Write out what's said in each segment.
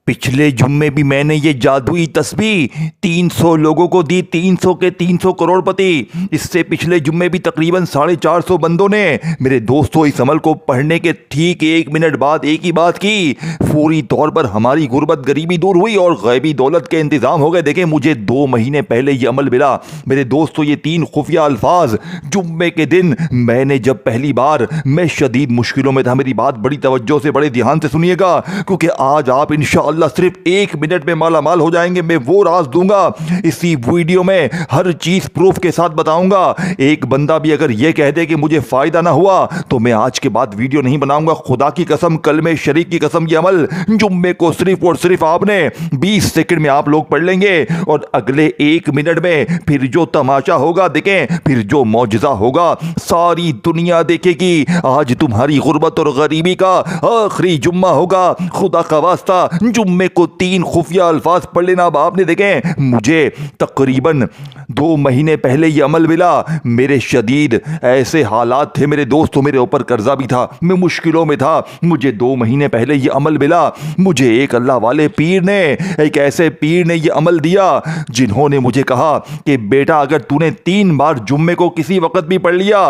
पिछले जुम्मे भी मैंने ये जादुई तस्बीह 300 लोगों को दी, 300 के 300 करोड़पति। इससे पिछले जुम्मे भी तकरीबन 450 बंदों ने मेरे दोस्तों इस अमल को पढ़ने के ठीक 1 मिनट बाद एक ही बात की। फौरी तौर पर हमारी गुर्बत गरीबी दूर हुई और गैबी दौलत के इंतजाम हो गए। देखें, मुझे 2 महीने पहले ये अमल मिला। मेरे दोस्तों, ये 3 खुफिया अल्फाज जुम्मे के दिन मैंने जब पहली बार, मैं शदीद मुश्किलों में था। मेरी बात बड़ी तवज्जो से, बड़े ध्यान से सुनिएगा, क्योंकि आज आप इंशाअल्लाह सिर्फ 1 मिनट में माला माल हो जाएंगे। मैं वो राज दूंगा इसी वीडियो में, हर चीज प्रूफ के साथ बताऊंगा। एक बंदा भी अगर ये कह दे कि मुझे फायदा ना हुआ तो मैं आज के बाद वीडियो नहीं बनाऊंगा। खुदा की कसम, कलमे शरीक की कसम, ये अमल जुम्मे को सिर्फ और सिर्फ आपने 20 सेकंड में आप लोग पढ़ लेंगे और अगले 1 मिनट में फिर जो तमाशा होगा, देखें, फिर जो मौजज़ा होगा सारी दुनिया देखेगी। आज तुम्हारी गुर्बत और गरीबी का आखिरी जुम्मा होगा। खुदा का वास्ता जुम्मे को 3 खुफिया अल्फाज पढ़ लेना। अब आपने देखें, मुझे तकरीबन 2 महीने पहले यह अमल मिला। मेरे शदीद ऐसे हालात थे मेरे दोस्तों, मेरे ऊपर कर्जा भी था, मैं मुश्किलों में था। मुझे 2 महीने पहले यह अमल मिला। मुझे एक अल्लाह वाले पीर ने, एक ऐसे पीर ने यह अमल दिया जिन्होंने मुझे कहा कि बेटा, अगर तूने 3 बार जुम्मे को किसी वक्त भी पढ़ लिया,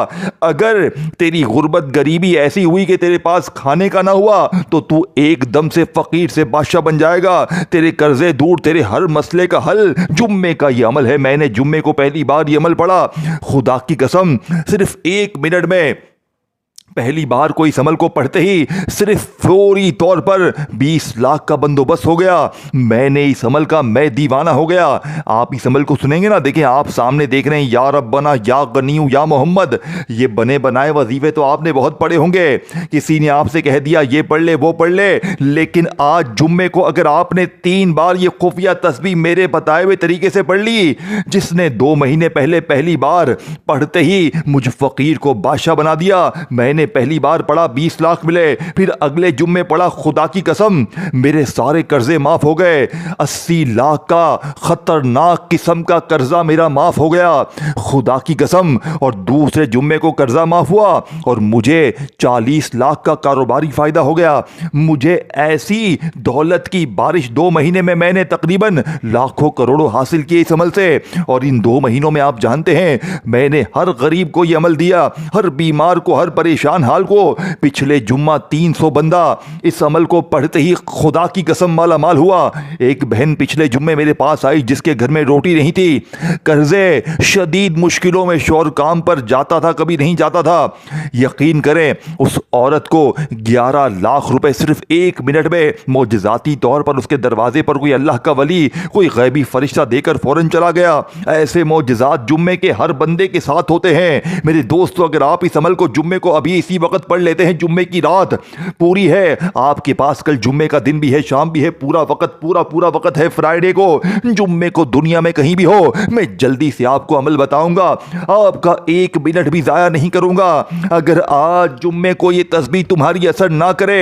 अगर तेरी गुर्बत गरीबी ऐसी हुई कि तेरे पास खाने का ना हुआ, तो तू एकदम से फकीर से बादशाह बन जाएगा। तेरे कर्जे दूर, तेरे हर मसले का हल जुम्मे का ये अमल है। मैंने जुम्मे को पहली बार ये अमल पढ़ा, खुदा की कसम, सिर्फ 1 मिनट में पहली बार कोई इस अमल को पढ़ते ही सिर्फ फौरी तौर पर 20 लाख का बंदोबस्त हो गया। मैंने इस अमल का, मैं दीवाना हो गया। आप इस अमल को सुनेंगे ना, देखें, आप सामने देख रहे हैं, या रब्बना या गनीयू या मोहम्मद। ये बने बनाए वजीफे तो आपने बहुत पढ़े होंगे। किसी ने आपसे कह दिया ये पढ़ ले, वो पढ़ ले, लेकिन आज जुम्मे को अगर आपने 3 बार ये खुफिया तस्बीह मेरे बताए हुए तरीके से पढ़ ली, जिसने 2 महीने पहले पहली बार पढ़ते ही मुझ फकीर को बादशाह बना दिया। मैंने पहली बार पढ़ा, 20 लाख मिले। फिर अगले जुम्मे पढ़ा, खुदा की कसम, मेरे सारे कर्जे माफ हो गए। 80 लाख का खतरनाक किस्म का कर्जा मेरा माफ हो गया, खुदा की कसम। और दूसरे जुम्मे को कर्जा माफ हुआ और मुझे 40 लाख का कारोबारी फायदा हो गया। मुझे ऐसी दौलत की बारिश 2 महीने में मैंने तकरीबन लाखों करोड़ों हासिल किए इस अमल से। और इन 2 महीनों में आप जानते हैं, मैंने हर गरीब को यह अमल दिया, हर बीमार को, हर परेशान हाल को। पिछले जुम्मा 300 बंदा इस अमल को पढ़ते ही खुदा की कसम माला माल हुआ। एक बहन पिछले जुम्मे मेरे पास आई जिसके घर में रोटी नहीं थी, कर्जे, शदीद मुश्किलों में, शौहर काम पर जाता था, कभी नहीं जाता था। यकीन करें, उस औरत को 11 लाख रुपए सिर्फ 1 मिनट में मौजज़ाती तौर पर उसके दरवाजे पर कोई अल्लाह का वली, कोई गैबी फरिश्ता देकर फौरन चला गया। ऐसे मौजज़ात जुम्मे के हर बंदे के साथ होते हैं मेरे दोस्तों। अगर आप इस अमल को जुम्मे को अभी इसी वक्त पढ़ लेते हैं, जुम्मे की रात पूरी है आपके पास, कल जुम्मे का दिन भी है, शाम भी है, पूरा वक्त, पूरा वक्त है फ्राइडे को। जुम्मे को दुनिया में कहीं भी हो, मैं जल्दी से आपको अमल बताऊंगा, आपका 1 मिनट भी जाया नहीं करूंगा। अगर आज जुम्मे को ये तस्बीह तुम्हारी असर ना करे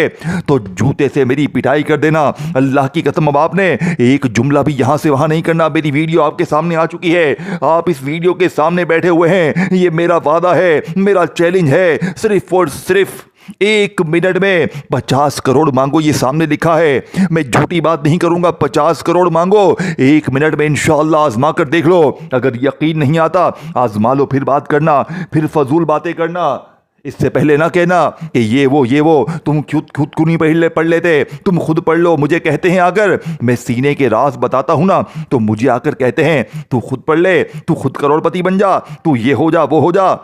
तो जूते से मेरी पिटाई कर देना, अल्लाह की कसम। अब आपने एक जुमला भी यहां से वहां नहीं करना। मेरी वीडियो आपके सामने आ चुकी है, आप इस वीडियो के सामने बैठे हुए हैं। ये मेरा वादा है, मेरा चैलेंज है, सिर्फ और सिर्फ 1 मिनट में 50 करोड़ मांगो। ये सामने लिखा है, मैं झूठी बात नहीं करूंगा। 50 करोड़ मांगो 1 मिनट में, इंशाअल्लाह आजमा कर देख लो। अगर यकीन नहीं आता, आजमा लो, फिर बात करना, फिर फजूल बातें करना। इससे पहले ना कहना कि ये वो तुम खुद को नहीं पढ़ लेते, तुम खुद पढ़ लो। मुझे कहते हैं, अगर मैं सीने के राज बताता हूं ना, तो मुझे आकर कहते हैं तू खुद पढ़ ले, तू खुद करोड़पति बन जा, तू ये हो जा, वो हो जा।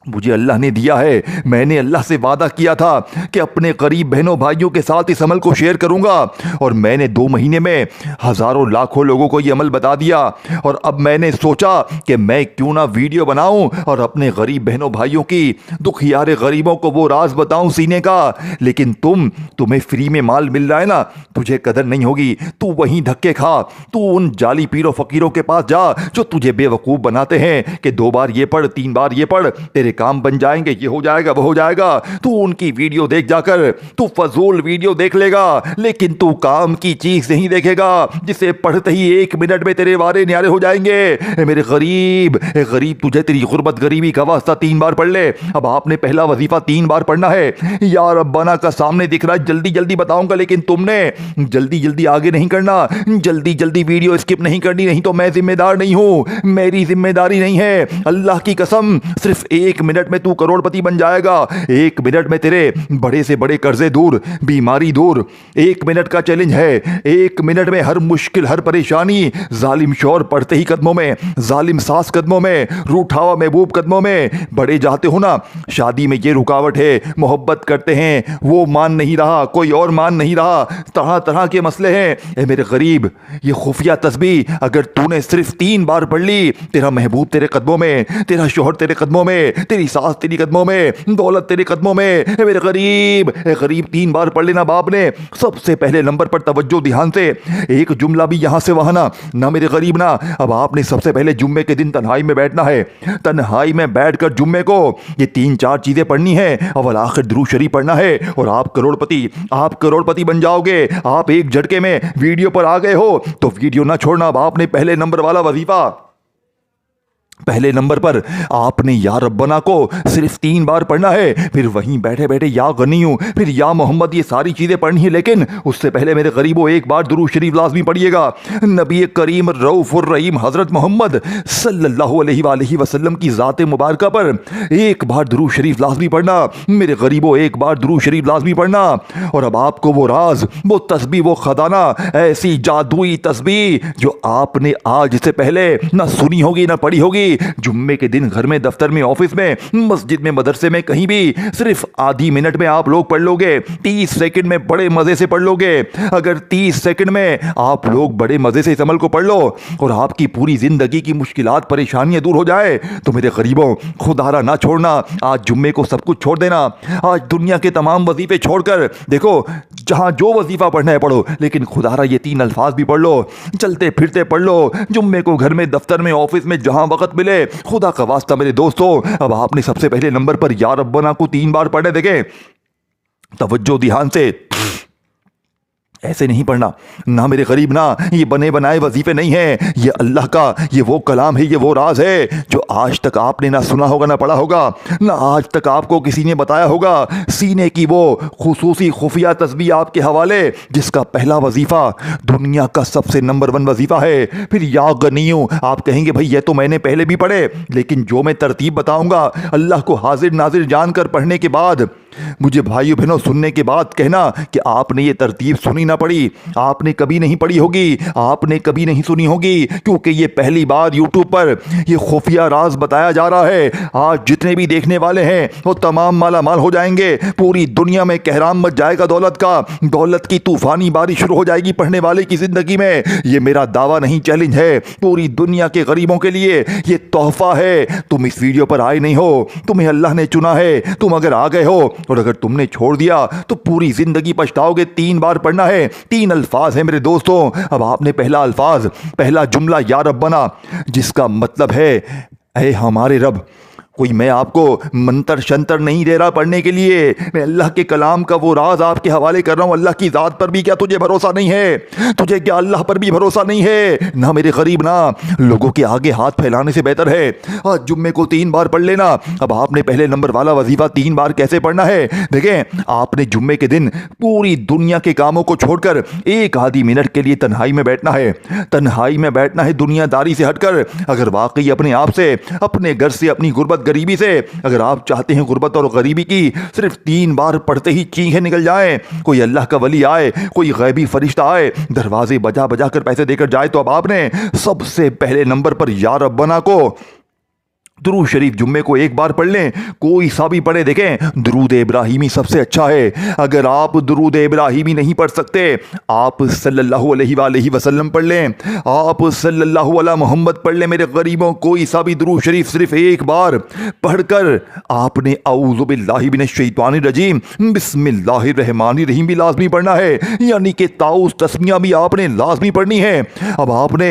मुझे अल्लाह ने दिया है, मैंने अल्लाह से वादा किया था कि अपने गरीब बहनों भाइयों के साथ इस अमल को शेयर करूंगा। और मैंने 2 महीने में हजारों लाखों लोगों को ये अमल बता दिया। और अब मैंने सोचा कि मैं क्यों ना वीडियो बनाऊं और अपने गरीब बहनों भाइयों की, दुखियारे गरीबों को वो राज बताऊं सीने का। लेकिन तुम्हें फ्री में माल मिल रहा है ना, तुझे कदर नहीं होगी। तू वहीं धक्के खा, तू उन जाली पीरों फकीरों के पास जा जो तुझे बेवकूफ़ बनाते हैं कि 2 बार ये पढ़, 3 बार ये पढ़, तेरे तेरे काम बन जाएंगे, ये हो जाएगा वो हो जाएगा। तू उनकी वीडियो देख जाकर तू फजूल वीडियो देख लेगा, लेकिन तू काम की चीज नहीं देखेगा जिसे पढ़ते ही 1 मिनट में तेरे वारे न्यारे हो जाएंगे। मेरे गरीब गरीब, तुझे तेरी गुर्बत गरीबी का वास्ता 3 बार पढ़ ले। अब आपने पहला वजीफा 3 बार पढ़ना है। या रब्बाना का सामने दिख रहा है, जल्दी जल्दी बताऊंगा, लेकिन तुमने जल्दी जल्दी आगे नहीं करना, जल्दी जल्दी वीडियो स्किप नहीं करनी, नहीं तो मैं जिम्मेदार नहीं हूं, मेरी जिम्मेदारी नहीं है। अल्लाह की कसम, सिर्फ 1 मिनट में तू करोड़पति बन जाएगा। 1 मिनट में तेरे बड़े से बड़े कर्जे दूर, बीमारी दूर। 1 मिनट का चैलेंज है। 1 मिनट में हर मुश्किल, हर परेशानी, जालिम शौहर पड़ते ही कदमों में, जालिम सास कदमों में, रूठावा महबूब कदमों में। बड़े जाते हो ना, शादी में ये रुकावट है, मोहब्बत करते हैं, वो मान नहीं रहा, कोई और मान नहीं रहा, तरह तरह के मसले हैं। ए मेरे गरीब, ये खुफिया तस्बीह अगर तूने सिर्फ 3 बार पढ़ ली, तेरा महबूब तेरे कदमों में, तेरा शौहर तेरे कदमों में, तेरी सास तेरी कदमों में, दौलत तेरे कदमों में। ए मेरे गरीब, ए गरीब, 3 बार पढ़ लेना बाप ने। सबसे पहले नंबर पर तवज्जो ध्यान से, एक जुमला भी यहां से वहां ना मेरे गरीब ना। अब आपने सबसे पहले जुम्मे के दिन तन्हाई में बैठना है। तन्हाई में बैठकर जुम्मे को ये 3-4 चीजें पढ़नी है। अव्वल आखिर दुरूद शरीफ पढ़ना है और आप करोड़पति बन जाओगे। आप एक झटके में वीडियो पर आ गए हो तो वीडियो ना छोड़ना। अब आपने पहले नंबर वाला वजीफा, पहले नंबर पर आपने या रब्बना को सिर्फ 3 बार पढ़ना है। फिर वहीं बैठे बैठे या गनीयू, फिर या मोहम्मद, ये सारी चीजें पढ़नी है। लेकिन उससे पहले मेरे गरीबों, एक बार दुरूद शरीफ लाजमी पढ़िएगा। नबी करीम रऊफुर रहीम हजरत मोहम्मद सल्लल्लाहु अलैहि वसल्लम की ज़ात मुबारका पर एक बार दुरूद शरीफ लाजमी पढ़ना। मेरे गरीबों, एक बार दुरूद शरीफ लाजमी पढ़ना। और अब आपको वो राज, वो तस्बीह, वो खजाना, ऐसी जादुई तस्बीह जो आपने आज से पहले ना सुनी होगी ना पढ़ी होगी। जुम्मे के दिन घर में, दफ्तर में, ऑफिस में, मस्जिद में, मदरसे में, कहीं भी सिर्फ आधी मिनट में आप लोग पढ़ लोगे। 30 सेकंड में बड़े मजे से पढ़ लोगे। अगर 30 सेकंड में आप लोग बड़े मजे से इस अमल को पढ़ लो और आपकी पूरी जिंदगी की मुश्किलात, परेशानियां दूर हो जाए, तो मेरे गरीबों, खुदारा ना छोड़ना। आज जुम्मे को सब कुछ छोड़ देना। आज दुनिया के तमाम वजीफे छोड़कर देखो, जहां जो वजीफा पढ़ना है पढ़ो, लेकिन खुदारा ये 3 अल्फाज भी पढ़ लो। चलते फिरते पढ़ लो। जुम्मे को घर में, दफ्तर में, ऑफिस में, जहां वक्त मिले, खुदा का वास्ता मेरे दोस्तों। अब आपने सबसे पहले नंबर पर या रब्बना को 3 बार पढ़े। देखें, तवज्जो ध्यान से, ऐसे नहीं पढ़ना ना मेरे गरीब ना। ये बने बनाए वजीफे नहीं है, ये अल्लाह का, ये वो कलाम है, ये वो राज है जो आज तक आपने ना सुना होगा, ना पढ़ा होगा, ना आज तक आपको किसी ने बताया होगा। सीने की वो खुसूसी खुफिया तस्बीह आपके हवाले, जिसका पहला वजीफा दुनिया का सबसे नंबर 1 वजीफा है। फिर या गनीयू, आप कहेंगे भाई ये तो मैंने पहले भी पढ़े, लेकिन जो मैं तरतीब बताऊंगा, अल्लाह को हाजिर नाजिर जानकर पढ़ने के बाद, मुझे भाइयों बहनों सुनने के बाद कहना कि आपने ये तरतीब सुनी ना पढ़ी, आपने कभी नहीं पढ़ी होगी, आपने कभी नहीं सुनी होगी, क्योंकि ये पहली बार यूट्यूब पर ये खुफिया राज बताया जा रहा है। आज जितने भी देखने वाले हैं वो तमाम माला माल हो जाएंगे। पूरी दुनिया में कहराम मच जाएगा दौलत का। दौलत की तूफानी बारिश शुरू हो जाएगी पढ़ने वाले की जिंदगी में। ये मेरा दावा नहीं, चैलेंज है पूरी दुनिया के गरीबों के लिए। ये तोहफा है। तुम इस वीडियो पर आए नहीं हो, तुम्हें अल्लाह ने चुना है। तुम अगर आ गए हो और अगर तुमने छोड़ दिया तो पूरी जिंदगी पछताओगे। 3 बार पढ़ना है। 3 अल्फाज है मेरे दोस्तों। अब आपने पहला अल्फाज, पहला जुमला या रब्बना, जिसका मतलब है ऐ हमारे रब। कोई मैं आपको मंतर शंतर नहीं दे रहा पढ़ने के लिए, मैं अल्लाह के कलाम का वो राज आपके हवाले कर रहा हूँ। अल्लाह की ज़ात पर भी क्या तुझे भरोसा नहीं है? तुझे क्या अल्लाह पर भी भरोसा नहीं है? ना मेरे गरीब ना, लोगों के आगे हाथ फैलाने से बेहतर है आज जुम्मे को 3 बार पढ़ लेना। अब आपने पहले नंबर वाला वजीफा 3 बार कैसे पढ़ना है देखें। आपने जुम्मे के दिन पूरी दुनिया के कामों को छोड़कर एक आधी मिनट के लिए तन्हाई में बैठना है। तन्हाई में बैठना है दुनियादारी से हटकर। अगर वाकई अपने आप से, अपने घर से, अपनी गुर्बत गरीबी से अगर आप चाहते हैं गुर्बत और गरीबी की सिर्फ 3 बार पढ़ते ही चीखें निकल जाएं, कोई अल्लाह का वली आए, कोई गैबी फरिश्ता आए, दरवाजे बजा बजा कर पैसे देकर जाए, तो अब आपने सबसे पहले नंबर पर या रब्बना को दुरूद शरीफ जुम्मे को 1 बार पढ़ लें, कोई सा भी पढ़े। देखें, दुरूद इब्राहिमी सबसे अच्छा है। अगर आप दुरूद इब्राहिमी नहीं पढ़ सकते, आप सल्लल्लाहु अलैहि वसल्लम पढ़ लें, आप सल्लल्लाहु अला मोहम्मद पढ़ लें। मेरे गरीबों, कोई सा भी दुरूद शरीफ सिर्फ 1 बार पढ़कर आपने औज़ु बिल्लाहि मिनश शैतानिर रजीम बिस्मिल्लाहिर रहमानिर रहीम भी लाजमी पढ़ना है, यानी कि ताऊस तस्मिया भी आपने लाजमी पढ़नी है। अब आपने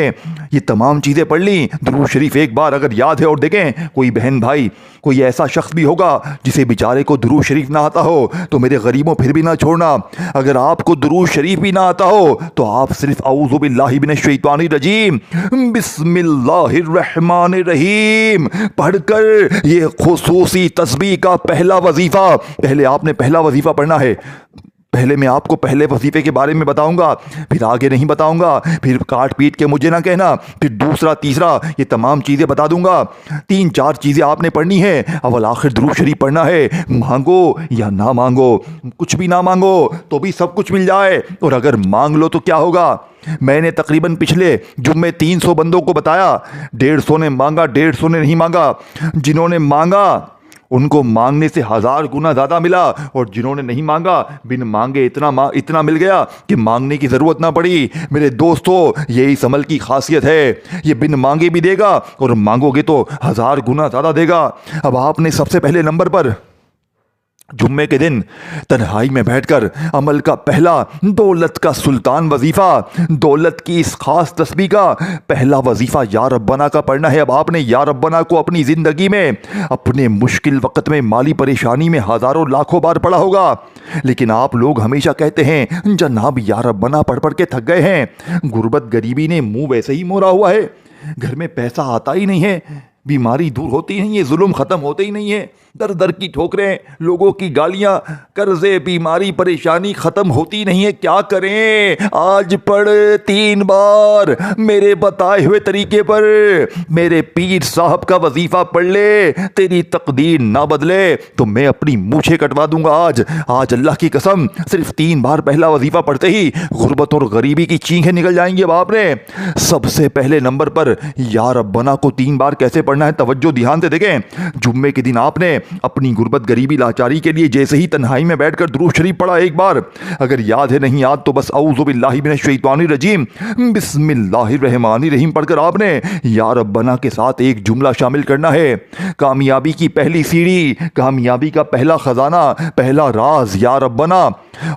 ये तमाम चीज़ें पढ़ ली, दुरूद शरीफ एक बार अगर याद है। और देखें कोई बहन भाई, कोई ऐसा शख्स भी होगा जिसे बेचारे को दुरूद शरीफ ना आता हो, तो मेरे गरीबों फिर भी ना छोड़ना। अगर आपको दुरूद शरीफ भी ना आता हो तो आप सिर्फ औज़ु बिल्लाहि मिनश शैतानिर रजीम बिस्मिल्लाहिर रहमानिर रहीम पढ़कर ये खुसूसी तस्बीह का पहला वजीफा, पहले आपने पहला वजीफा पढ़ना है। पहले मैं आपको पहले वजीफे के बारे में बताऊंगा, फिर आगे नहीं बताऊंगा, फिर काट पीट के मुझे ना कहना, फिर दूसरा तीसरा ये तमाम चीज़ें बता दूंगा। 3-4 चीज़ें आपने पढ़नी है। अव्वल आखिर दुरूद शरीफ पढ़ना है, मांगो या ना मांगो, कुछ भी ना मांगो तो भी सब कुछ मिल जाए, और अगर मांग लो तो क्या होगा। मैंने तकरीबन पिछले जुम्मे 300 बंदों को बताया, 150 ने मांगा, 150 ने नहीं मांगा। जिन्होंने मांगा उनको मांगने से 1000 गुना ज़्यादा मिला, और जिन्होंने नहीं मांगा बिन मांगे इतना मिल गया कि मांगने की ज़रूरत ना पड़ी। मेरे दोस्तों, यही इस अमल की खासियत है, ये बिन मांगे भी देगा और मांगोगे तो 1000 गुना ज़्यादा देगा। अब आपने सबसे पहले नंबर पर जुम्मे के दिन तन्हाई में बैठकर अमल का पहला दौलत का सुल्तान वजीफ़ा, दौलत की इस खास तस्बीह का पहला वजीफ़ा या रब्बना का पढ़ना है। अब आपने या रब्बना को अपनी ज़िंदगी में, अपने मुश्किल वक्त में, माली परेशानी में हज़ारों लाखों बार पढ़ा होगा, लेकिन आप लोग हमेशा कहते हैं जनाब या रब्बना पढ़ पढ़ के थक गए हैं। गुर्बत गरीबी ने मुंह वैसे ही मोड़ा हुआ है, घर में पैसा आता ही नहीं है, बीमारी दूर होती नहीं है, जुल्म ख़त्म होते ही नहीं है, दर दर की ठोकरें, लोगों की गालियां, कर्जे, बीमारी, परेशानी ख़त्म होती नहीं है। क्या करें? आज पढ़ 3 बार मेरे बताए हुए तरीके पर, मेरे पीर साहब का वजीफ़ा पढ़ ले, तेरी तकदीर ना बदले तो मैं अपनी मूछें कटवा दूंगा। आज अल्लाह की कसम, सिर्फ 3 बार पहला वजीफ़ा पढ़ते ही गुर्बत और गरीबी की चीखें निकल जाएंगी। अब आपने सबसे पहले नंबर पर या रब्बना को 3 बार कैसे पढ़ना है, तवज्जो ध्यान से देखें। जुम्मे के दिन आपने अपनी गुर्बत, गरीबी, लाचारी के लिए जैसे ही तन्हाई में बैठकर दुरूद शरीफ पढ़ा एक बार, अगर याद है नहीं याद तो बस औज़ु बिल्लाहि मिनश शैतानिर रजीम बिस्मिल्लाहिर रहमानिर रहीम पढ़कर आपने या रब्बना के साथ एक जुमला शामिल करना है। कामयाबी की पहली सीढ़ी, कामयाबी का पहला खजाना, पहला राज या रब्बना,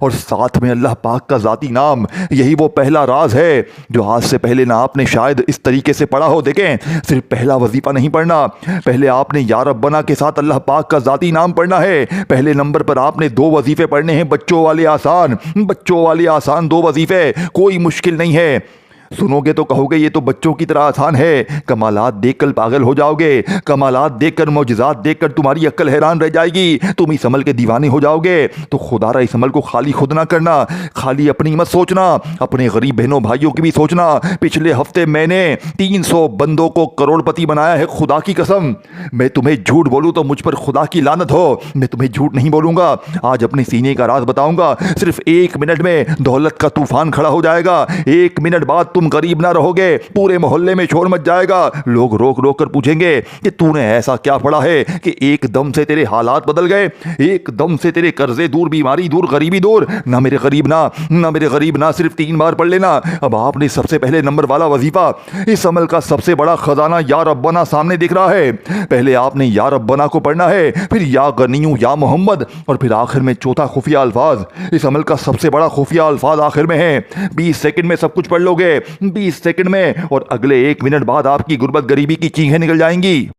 और साथ में अल्लाह पाक का ज़ाती नाम। यही वो पहला राज है जो आज से पहले ना आपने शायद इस तरीके से पढ़ा हो। देखें, सिर्फ पहला वजीफा नहीं पढ़ना, पहले आपने या रब्बना के साथ अल्लाह पाक का ज़ाती नाम पढ़ना है। पहले नंबर पर आपने 2 वजीफे पढ़ने हैं, बच्चों वाले आसान 2 वजीफे, कोई मुश्किल नहीं है। सुनोगे तो कहोगे ये तो बच्चों की तरह आसान है, कमालात देखकर पागल हो जाओगे, कमालात देखकर, मौजज़ात देखकर तुम्हारी अक्ल हैरान रह जाएगी, तुम इस अमल के दीवाने हो जाओगे। तो खुदारा इस अमल को खाली खुद ना करना, खाली अपनी मत सोचना, अपने गरीब बहनों भाइयों की भी सोचना। पिछले हफ्ते मैंने 300 बंदों को करोड़पति बनाया है, खुदा की कसम। मैं तुम्हें झूठ बोलूँ तो मुझ पर खुदा की लानत हो, मैं तुम्हें झूठ नहीं बोलूँगा। आज अपने सीने का राज बताऊँगा, सिर्फ 1 मिनट में दौलत का तूफान खड़ा हो जाएगा। 1 मिनट बाद तुम गरीब ना रहोगे, पूरे मोहल्ले में शोर मच जाएगा। लोग रोक रोक कर पूछेंगे कि तूने ऐसा क्या पढ़ा है कि एकदम से तेरे हालात बदल गए, एकदम से तेरे कर्जे दूर, बीमारी दूर, गरीबी दूर। ना मेरे गरीब ना, सिर्फ 3 बार पढ़ लेना। अब आपने सबसे पहले नंबर वाला वजीफा, इस अमल का सबसे बड़ा खजाना या रब्बना सामने दिख रहा है। पहले आपने या रब्बना को पढ़ना है, फिर या गनियू या मोहम्मद, और फिर आखिर में चौथा खुफिया अल्फाज। इस अमल का सबसे बड़ा खुफिया अल्फाज आखिर में है। 20 सेकंड में सब कुछ पढ़ लोगे, 20 सेकंड में, और अगले 1 मिनट बाद आपकी गुर्बत, गरीबी की चीखें निकल जाएंगी।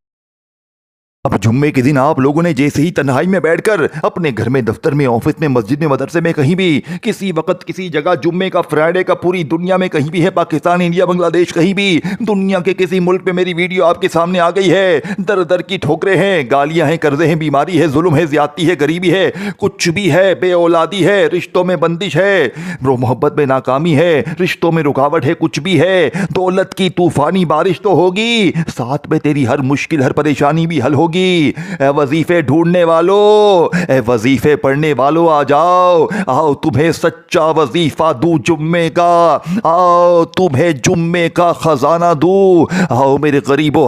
अब जुम्मे के दिन आप लोगों ने जैसे ही तन्हाई में बैठकर अपने घर में, दफ्तर में, ऑफिस में, मस्जिद में, मदरसे में, कहीं भी, किसी वक्त, किसी जगह, जुम्मे का, फ्राइडे का, पूरी दुनिया में कहीं भी है, पाकिस्तान, इंडिया, बांग्लादेश, कहीं भी दुनिया के किसी मुल्क पे मेरी वीडियो आपके सामने आ गई है। दर दर की ठोकरें हैं, गालियां हैं, कर्जे हैं, बीमारी है, जुल्म है, ज्यादती है, गरीबी है, कुछ भी है, बेऔलादी है, रिश्तों में बंदिश है, मोहब्बत में नाकामी है, रिश्तों में रुकावट है, कुछ भी है, दौलत की तूफानी बारिश तो होगी, साथ में तेरी हर मुश्किल, हर परेशानी भी हल होगी। ए वजीफे ढूंढने वालों, ए वजीफे पढ़ने वालों, आ जाओ, आओ तुम्हें सच्चा वजीफा दूं जुम्मे का, आओ तुम्हें जुम्मे का खजाना दूं। आओ मेरे गरीबों,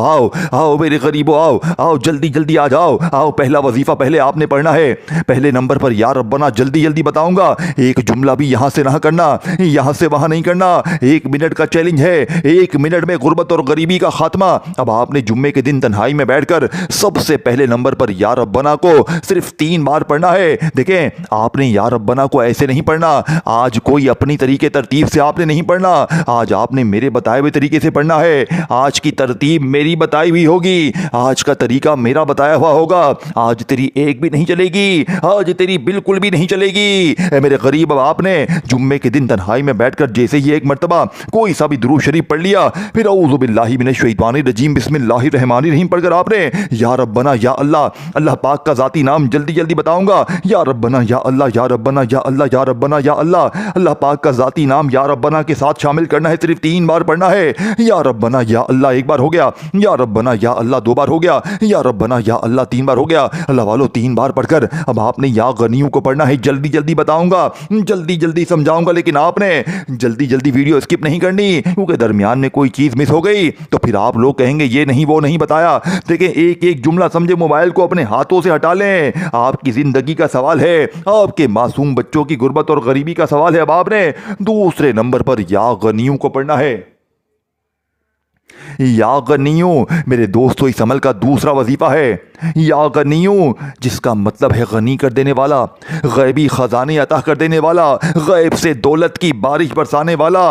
आओ मेरे गरीबों, आओ जल्दी जल्दी आ जाओ, आओ। पहला वजीफा पहले आपने पढ़ना है। पहले नंबर पर या रब्बना जल्दी जल्दी बताऊंगा, एक जुमला भी यहां से ना करना, यहां से वहां नहीं करना। 1 मिनट का चैलेंज है, 1 मिनट में गुर्बत और गरीबी का खात्मा। अब आपने जुम्मे के दिन तन्हाई में बैठकर सब सबसे पहले नंबर पर या रब्बना को सिर्फ 3 बार पढ़ना है। देखें, आपने या रब्बना को ऐसे नहीं पढ़ना, आज कोई अपनी तरीके तरतीब से आपने नहीं पढ़ना, आज आपने मेरे बताए हुए तरीके से पढ़ना है। आज की तरतीब मेरी बताई हुई होगी, आज का तरीका मेरा बताया हुआ होगा। आज तेरी एक भी नहीं चलेगी, आज तेरी बिल्कुल भी नहीं चलेगी। मेरे गरीब, अब आपने जुम्मे के दिन तन्हाई में बैठकर जैसे ही एक मर्तबा कोई सा भी दुरूद शरीफ पढ़ लिया, फिर औज़ु बिल्लाहि मिनश शैतानिर रजीम बिस्मिल्लाहिर रहमानिर रहीम पढ़कर आपने या रब्बना या अल्लाह, अल्लाह पाक का जाती नाम जल्दी जल्दी बताऊंगा, या रब्बना या अल्लाह, या रब्बना या अल्लाह, या रब्बना या अल्लाह, अल्लाह पाक का जाती नाम या रब्बना के साथ शामिल करना है। सिर्फ 3 बार पढ़ना है। या रब्बना या अल्लाह 1 बार हो गया, या रब्बना या अल्लाह 2 बार हो गया, या रब्बना या अल्लाह 3 बार हो गया। अल्लाह वालों, 3 बार पढ़कर अब आपने या गनियों को पढ़ना है। जल्दी जल्दी बताऊंगा, जल्दी जल्दी समझाऊंगा, लेकिन आपने जल्दी जल्दी वीडियो स्किप नहीं करनी, क्योंकि दरमियान में कोई चीज मिस हो गई तो फिर आप लोग कहेंगे ये नहीं वो नहीं बताया। देखिए, एक एक जुमला समझे, मोबाइल को अपने हाथों से हटा लें। आपकी जिंदगी का सवाल है, आपके मासूम बच्चों की गुर्बत और गरीबी का सवाल है। अब आपने दूसरे नंबर पर या गनियों को पढ़ना है। या गनियों मेरे दोस्तों, इस अमल का दूसरा वजीफा है या गनियों, जिसका मतलब है गनी कर देने वाला, गैबी खजाने अता कर देने वाला, गैब से दौलत की बारिश बरसाने वाला।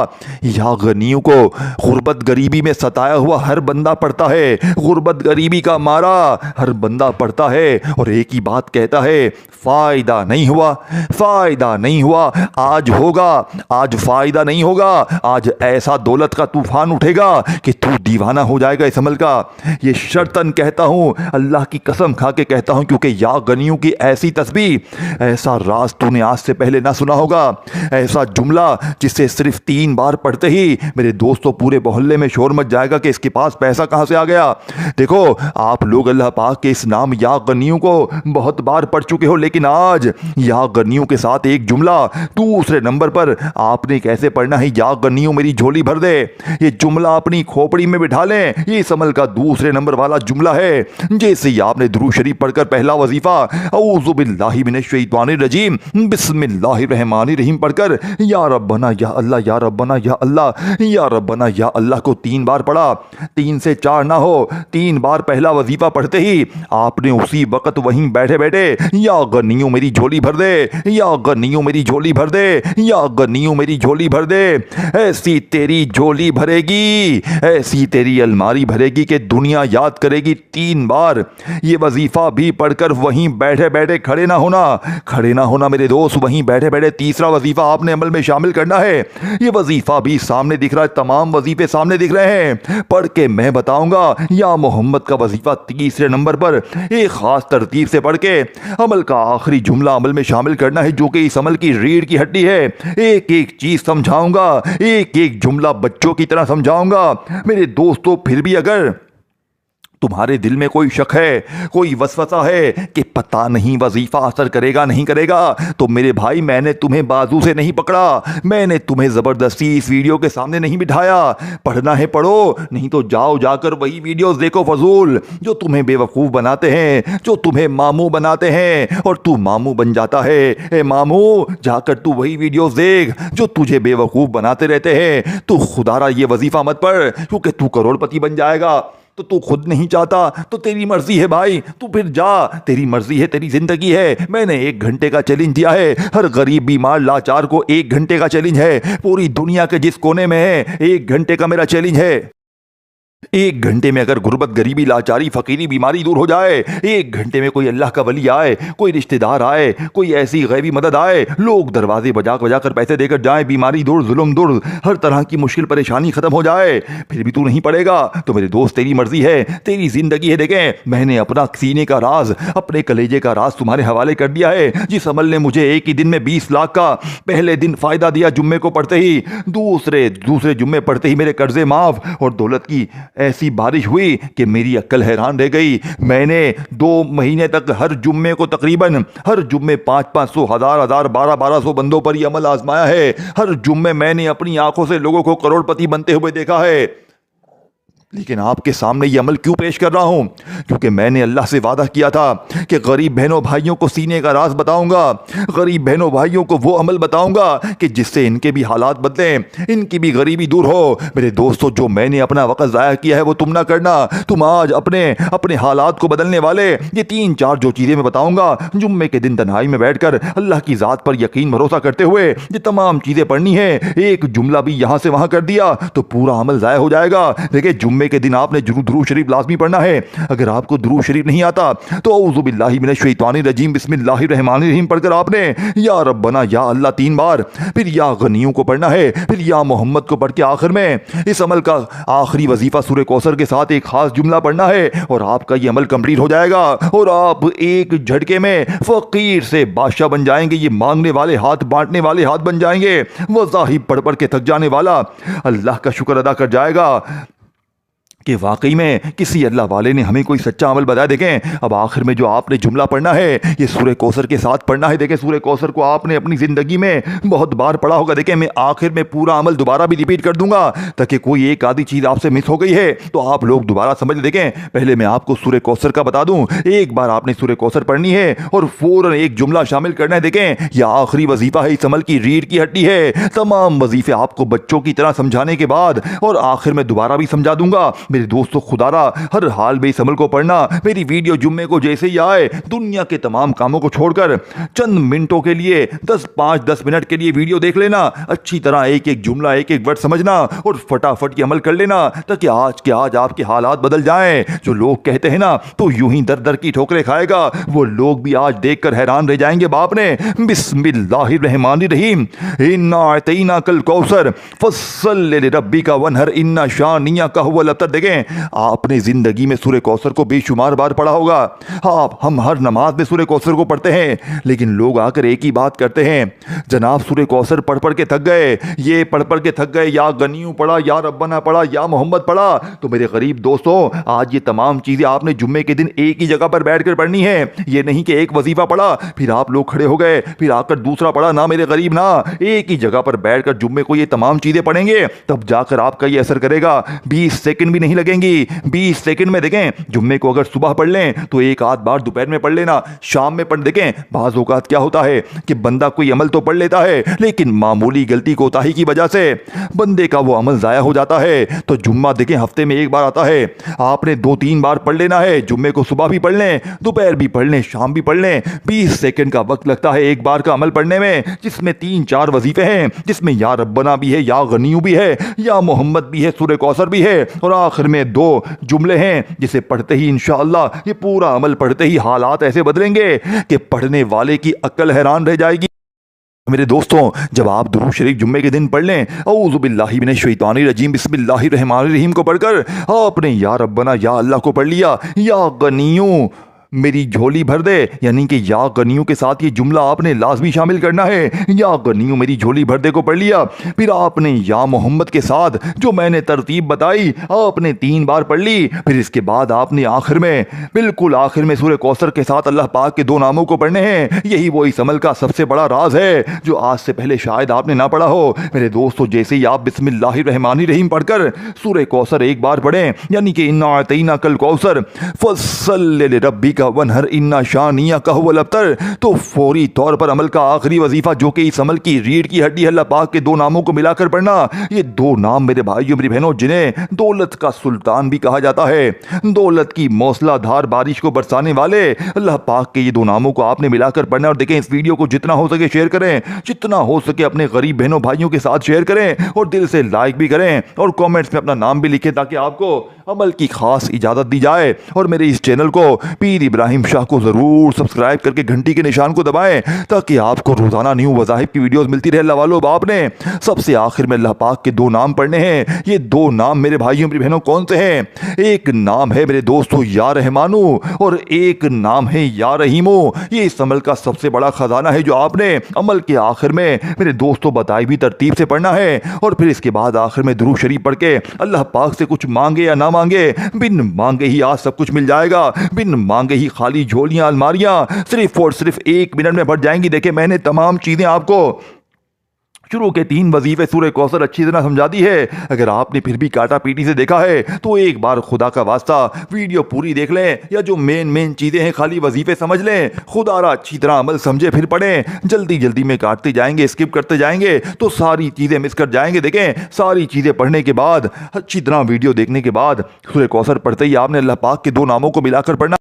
या गनियों को गुर्बत गरीबी में सताया हुआ हर बंदा पढ़ता है, गुर्बत गरीबी का मारा हर बंदा पढ़ता है और एक ही बात कहता है, फायदा नहीं हुआ, फायदा नहीं हुआ। आज होगा, आज फायदा नहीं होगा, आज ऐसा दौलत का तूफान उठेगा कि तू दीवाना हो जाएगा इस अमल का। ये शर्तन कहता हूं, अल्लाह की कसम खा के कहता हूं, क्योंकि या गनियों की ऐसी तस्बीह, ऐसा राज तूने आज से पहले ना सुना होगा, ऐसा जुमला जिसे सिर्फ 3 बार पढ़ते ही मेरे दोस्तों पूरे मोहल्ले में शोर मच जाएगा कि इसके पास पैसा कहां से आ गया। देखो, आप लोग अल्लाह पाक के इस नाम या गनियों को बहुत बार पढ़ चुके हो, लेकिन आज या गनियों के साथ एक जुमला दूसरे नंबर पर आपने कैसे पढ़ना है। या गनियों मेरी झोली भर दे, ये जुमला अपनी खोपड़ी में बिठा लें। ये इस अमल का दूसरे नंबर वाला जुमला है। जैसे ही आपने दुरूद शरीफ पढ़कर पहला वजीफा औज़ु बिल्लाहि मिनश शैतानिर रजीम बिस्मिल्लाहिर रहमानिर रहीम पढ़कर या रब्बना या अल्लाह, या रब्बना या अल्लाह, या रब्बना या अल्लाह को 3 बार पढ़ा, 3 से 4 ना हो, 3 बार पहला वजीफा पढ़ते ही आपने उसी वक्त वहीं बैठे बैठे या गनियों मेरी झोली भर दे, या गनियों मेरी झोली भर दे, या गनियों मेरी झोली भर दे। ऐसी तेरी झोली भरेगी, ऐसी तेरी अलमारी भरेगी कि दुनिया याद करेगी 3 बार। ये वजीफा भी पढ़कर वहीं बैठे बैठे खड़े ना होना, खड़े ना होना मेरे दोस्त, वहीं बैठे बैठे तीसरा वजीफा आपने अमल में शामिल करना है। ये वजीफा भी सामने दिख रहा है, तमाम वजीफे सामने दिख रहे हैं, पढ़ के मैं बताऊंगा। या मोहम्मद का वजीफा तीसरे नंबर पर एक खास तरतीब से पढ़ के अमल का आखिरी जुमला अमल में शामिल करना है, जो कि इस अमल की रीढ़ की हड्डी है। एक एक चीज समझाऊंगा, एक एक जुमला बच्चों की तरह समझाऊंगा मेरे दोस्तों। फिर भी अगर तुम्हारे दिल में कोई शक है, कोई वसवसा है कि पता नहीं वजीफा असर करेगा नहीं करेगा, तो मेरे भाई, मैंने तुम्हें बाजू से नहीं पकड़ा, मैंने तुम्हें जबरदस्ती इस वीडियो के सामने नहीं बिठाया। पढ़ना है पढ़ो, नहीं तो जाओ जाकर वही वीडियोस देखो फजूल, जो तुम्हें बेवकूफ़ बनाते हैं, जो तुम्हें मामू बनाते हैं, और तू मामू बन जाता है। ए मामू, जाकर तू वही वीडियोस देख जो तुझे बेवकूफ़ बनाते रहते हैं। तू खुदारा ये वजीफा मत पढ़, क्योंकि तू करोड़पति बन जाएगा। तो तू खुद नहीं चाहता तो तेरी मर्जी है भाई, तू फिर जा, तेरी मर्जी है, तेरी जिंदगी है। मैंने 1 घंटे का चैलेंज दिया है, हर गरीब बीमार लाचार को 1 घंटे का चैलेंज है। पूरी दुनिया के जिस कोने में है, 1 घंटे का मेरा चैलेंज है। 1 घंटे में अगर गुर्बत गरीबी लाचारी फकीरी बीमारी दूर हो जाए, 1 घंटे में कोई अल्लाह का वली आए, कोई रिश्तेदार आए, कोई ऐसी गैबी मदद आए, लोग दरवाजे बजा बजा कर पैसे देकर जाए, बीमारी दूर, जुल्म दूर, हर तरह की मुश्किल परेशानी खत्म हो जाए, फिर भी तू नहीं पड़ेगा, तो मेरे दोस्त तेरी मर्जी है, तेरी जिंदगी है। देखें, मैंने अपना सीने का राज, अपने कलेजे का राज तुम्हारे हवाले कर दिया है। जिस अमल ने मुझे एक ही दिन में 20 लाख का पहले दिन फायदा दिया, जुम्मे को पढ़ते ही, दूसरे जुम्मे पढ़ते ही मेरे कर्जे माफ और दौलत की ऐसी बारिश हुई कि मेरी अक्ल हैरान रह गई। मैंने 2 महीने तक हर जुम्मे को तकरीबन हर जुम्मे 500-500, 1000-1000, 1200 बंदों पर यह अमल आजमाया है। हर जुम्मे मैंने अपनी आंखों से लोगों को करोड़पति बनते हुए देखा है। लेकिन आपके सामने ये अमल क्यों पेश कर रहा हूं? क्योंकि मैंने अल्लाह से वादा किया था कि गरीब बहनों भाइयों को सीने का राज बताऊंगा, गरीब बहनों भाइयों को वो अमल बताऊंगा कि जिससे इनके भी हालात बदलें, इनकी भी गरीबी दूर हो। मेरे दोस्तों, जो मैंने अपना वक्त ज़ाया किया है वो तुम ना करना। तुम आज अपने अपने हालात को बदलने वाले ये 3-4 जो चीज़ें मैं बताऊंगा, जुम्मे के दिन तन्हाई में बैठकर अल्लाह की ज़ात पर यकीन भरोसा करते हुए ये तमाम चीज़ें पढ़नी है। एक जुमला भी यहाँ से वहाँ कर दिया तो पूरा अमल ज़ाया हो जाएगा। देखिए, जुम्मे के दिन आपने दुरूद शरीफ लाजमी पढ़ना है। अगर आपको दुरूद शरीफ नहीं आता तो औज़ु बिल्लाहि मिनश शैतानिर रजीम बिस्मिल्लाहिर रहमानिर रहीम पढ़कर आपने या रब्बना या अल्लाह 3 बार, फिर या गनियों को पढ़ना है, फिर या मोहम्मद को पढ़ के आखिर में इस अमल का आखिरी वजीफा सूरह कौसर के साथ एक खास जुमला पढ़ना है और आपका ये अमल कंप्लीट हो जाएगा और आप एक झटके में फकीर से बादशाह बन जाएंगे। ये मांगने वाले हाथ बांटने वाले हाथ बन जाएंगे। वज़ाहिब पढ़ पढ़ के थक जाने वाला अल्लाह का शुक्र अदा कर जाएगा कि वाकई में किसी अल्लाह वाले ने हमें कोई सच्चा अमल बताया। देखें, अब आखिर में जो आपने जुमला पढ़ना है ये सूरह कौसर के साथ पढ़ना है। देखें, सूरह कौसर को आपने अपनी ज़िंदगी में बहुत बार पढ़ा होगा। देखें, मैं आखिर में पूरा अमल दोबारा भी रिपीट कर दूंगा ताकि कोई एक आधी चीज़ आपसे मिस हो गई है तो आप लोग दोबारा समझ। देखें, पहले मैं आपको सूरह कौसर का बता दूं। एक बार आपने सूरह कौसर पढ़नी है और फौरन एक जुमला शामिल करना है। देखें, यह आखिरी वजीफा है, इस अमल की रीढ़ की हड्डी है। तमाम वजीफे आपको बच्चों की तरह समझाने के बाद और आखिर में दोबारा भी समझा दूंगा। मेरे दोस्तों, खुदारा हर हाल में इस अमल को पढ़ना। मेरी वीडियो जुम्मे को जैसे ही आए, दुनिया के तमाम कामों को छोड़कर चंद मिनटों के लिए 5-10 मिनट के लिए वीडियो देख लेना। अच्छी तरह एक एक जुमला, एक एक वर्ड समझना और फटाफट ये अमल कर लेना ताकि आज के आज आपके हालात बदल जाएं। जो लोग कहते हैं ना तो यूं ही दर दर की ठोकरें खाएगा, वो लोग भी आज देखकर हैरान रह जाएंगे। बाप ने बिस्मिल्लाहिर रहमानिर रहीम इन्ना अतैना कल कौसर फस्सल लिरब्बिका वनहर इन्ना शानियका हुवल अब्तर। देखें, आपने जिंदगी में सूरह कौसर को बेशुमार बार पढ़ा होगा। आप हम हर नमाज में सूरह कौसर को पढ़ते हैं, लेकिन लोग आकर एक ही बात करते हैं, जनाब सूरह कौसर पढ़ पढ़ के थक गए, ये पढ़ पढ़ के थक गए, या गनियों पढ़ा, या रब्बना पढ़ा, या मोहम्मद पढ़ा। तो मेरे गरीब दोस्तों, आज ये तमाम चीजें आपने जुम्मे के दिन एक ही जगह पर बैठकर पढ़नी है। ये नहीं कि एक वजीफा पढ़ा फिर आप लोग खड़े हो गए फिर आकर दूसरा पढ़ा। ना मेरे गरीब, ना, एक ही जगह पर बैठकर जुम्मे को ये तमाम चीजें पढ़ेंगे तब जाकर आपका ये असर करेगा। 20 सेकंड भी नहीं लगेंगी। 20 सेकंड में देखें, जुम्मे को अगर सुबह पढ़ लें तो एक आध बार दोपहर में पढ़ लेना, शाम में पढ़। देखें, बाज़ औक़ात क्या होता है कि बंदा कोई अमल तो पढ़ लेता है लेकिन मामूली गलती कोताही की वजह से बंदे का वो अमल ज़ाया हो जाता है। तो जुम्मा देखें हफ्ते में एक बार आता है, आपने 2-3 बार पढ़ लेना है। जुम्मे को सुबह भी पढ़ लें, दोपहर भी पढ़ लें, शाम भी पढ़ लें। 20 सेकंड का वक्त लगता है एक बार का अमल पढ़ने में, जिसमें 3-4 वजीफे हैं, जिसमें या रब्बना भी है, या गनियू भी है, या मोहम्मद भी है, सूरह कौसर भी है और आखिर में 2 जुमले हैं जिसे पढ़ते ही इंशाअल्लाह ये पूरा अमल पढ़ते ही हालात ऐसे बदलेंगे कि पढ़ने वाले की अक्ल हैरान रह जाएगी। मेरे दोस्तों, जब आप दुरूद शरीफ जुम्मे के दिन पढ़ लें, औज़ु बिल्लाहि मिनश शैतानिर रजीम बिस्मिल्लाहिर रहमानिर रहीम को पढ़कर आपने या रब्बना या अल्लाह को पढ़ लिया, या गनियों मेरी झोली भर दे, यानी कि या गनियों के साथ ये जुमला आपने लाजमी शामिल करना है। या गनियों मेरी झोली भर दे को पढ़ लिया, फिर आपने या मोहम्मद के साथ जो मैंने तरतीब बताई आपने 3 बार पढ़ ली। फिर इसके बाद आपने आखिर में, बिल्कुल आखिर में सूरह कौसर के साथ अल्लाह पाक के 2 नामों को पढ़ने हैं। यही वो इस अमल का सबसे बड़ा राज है जो आज से पहले शायद आपने ना पढ़ा हो। मेरे दोस्तों, जैसे ही आप बिस्मिल्लाहिर रहमानिर रहीम पढ़कर सूरह कौसर एक बार पढ़ें, यानी कि इन्ना अतैना कल कौसर फस्सल लिरब्बिका वनहर इन्ना शानियका हुवल अब्तर, तो फौरी तौर पर अमल का आखिरी वजीफा जो कि इस अमल की रीढ़ की हड्डी अल्लाह पाक के 2 नामों को मिलाकर पढ़ना। ये 2 नाम मेरे भाइयों मेरी बहनों, जिन्हें दौलत का सुल्तान भी कहा जाता है, दौलत की मौसलाधार बारिश को बरसाने वाले अल्लाह पाक के ये 2 नामों को आपने मिलाकर पढ़ना। और देखें, इस वीडियो को जितना हो सके शेयर करें, जितना हो सके अपने गरीब बहनों भाइयों के साथ शेयर करें और दिल से लाइक भी करें और कमेंट्स में अपना नाम भी लिखें ताकि आपको अमल की खास इजाज़त दी जाए। और मेरे इस चैनल को पीर इब्राहिम शाह को ज़रूर सब्सक्राइब करके घंटी के निशान को दबाएं ताकि आपको रोज़ाना न्यू वज़ाहिब की वीडियोस मिलती रहे। अल्लाह वालों, बाप ने सबसे आखिर में अल्लाह पाक के 2 नाम पढ़ने हैं। ये 2 नाम मेरे भाइयों मेरी बहनों कौन से हैं? एक नाम है मेरे दोस्तों या रहमानू और एक नाम है या रहीमो। ये इस अमल का सबसे बड़ा खजाना है जो आपने अमल के आखिर में मेरे दोस्तों बताई भी तरतीब से पढ़ना है। और फिर इसके बाद आखिर में दुरूद शरीफ पढ़ के अल्लाह पाक से कुछ मांगे या ना मांगे, बिन मांगे ही आज सब कुछ मिल जाएगा। बिन मांगे ही खाली झोलियां अलमारियां सिर्फ और सिर्फ 1 मिनट में भर जाएंगी। देखिए, मैंने तमाम चीजें आपको शुरू के 3 वजीफे सूरह कौसर अच्छी तरह समझा दी है। अगर आपने फिर भी काटा पीटी से देखा है तो एक बार खुदा का वास्ता वीडियो पूरी देख लें, या जो मेन चीजें हैं खाली वजीफे समझ लें। खुदारा अच्छी तरह अमल समझे फिर पढ़ें। जल्दी जल्दी में काटते जाएंगे, स्किप करते जाएंगे तो सारी चीजें मिस कर जाएंगे। देखें, सारी चीजें पढ़ने के बाद, अच्छी तरह वीडियो देखने के बाद सूरह कौसर पढ़ते ही आपने अल्लाह पाक के 2 नामों को मिलाकर पढ़ना।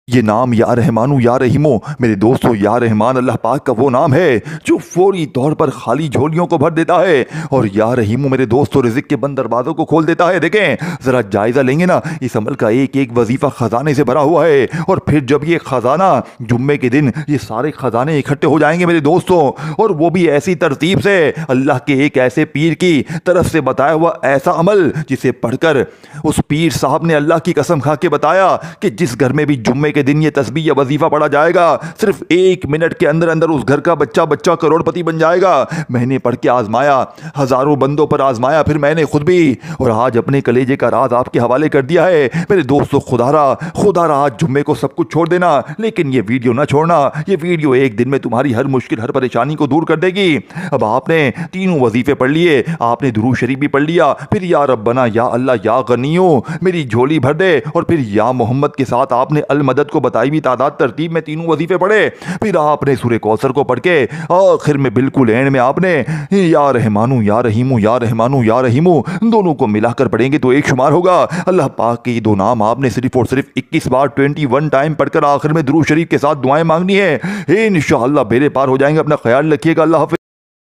ये नाम या रहमानु या रहीमो, मेरे दोस्तों, या रहमान अल्लाह पाक का वो नाम है जो फौरी तौर पर खाली झोलियों को भर देता है, और या रहीमो मेरे दोस्तों रिज़्क़ के बंद दरवाज़ों को खोल देता है। देखें, ज़रा जायज़ा लेंगे ना, इस अमल का एक एक वजीफ़ा ख़जाने से भरा हुआ है। और फिर जब ये ख़जाना जुम्मे के दिन, ये सारे ख़जाने इकट्ठे हो जाएंगे मेरे दोस्तों, और वो भी ऐसी तरतीब से, अल्लाह के एक ऐसे पीर की तरफ से बताया हुआ ऐसा अमल जिसे पढ़कर उस पीर साहब ने अल्लाह की कसम खा के बताया कि जिस घर में भी जुम्मे के दिन ये तस्बीह या वजीफा पढ़ा जाएगा, सिर्फ 1 मिनट के अंदर अंदर उस घर का बच्चा करोड़पति बन जाएगा। मैंने पढ़ के आजमाया, हजारों बंदों पर आजमाया, फिर मैंने खुद भी, और आज अपने कलेजे का राज आपके हवाले कर दिया है मेरे दोस्तों। खुदारा आज जुम्मे को सब कुछ छोड़ देना, लेकिन ये वीडियो ना छोड़ना। ये वीडियो एक दिन में तुम्हारी हर मुश्किल, हर परेशानी को दूर कर देगी। अब आपने तीनों वजीफे पढ़ लिए, आपने दुरूद शरीफ भी पढ़ लिया, फिर या रब्बना, या अल्लाह, या गनियो मेरी झोली भर दे, और फिर या मोहम्मद के साथ आपने अल मदद को बताई भी तादाद तरतीब में तीनों वजीफे पढ़े। फिर आपने सूरह कौसर को पढ़ के आखिर में बिल्कुल एंड में आपने या रहमानु या रहीमु, या रहमानु या रहीमु दोनों को मिलाकर पढ़ेंगे तो एक शुमार होगा। अल्लाह पाक के ये 2 नाम आपने सिर्फ और सिर्फ 21 बार 21 टाइम पढ़कर आखिर में दुरूद शरीफ के साथ दुआएं मांगनी है। इंशाअल्लाह बेड़े पार हो जाएंगे। अपना ख्याल रखिएगा। अल्लाह हाफ़िज़।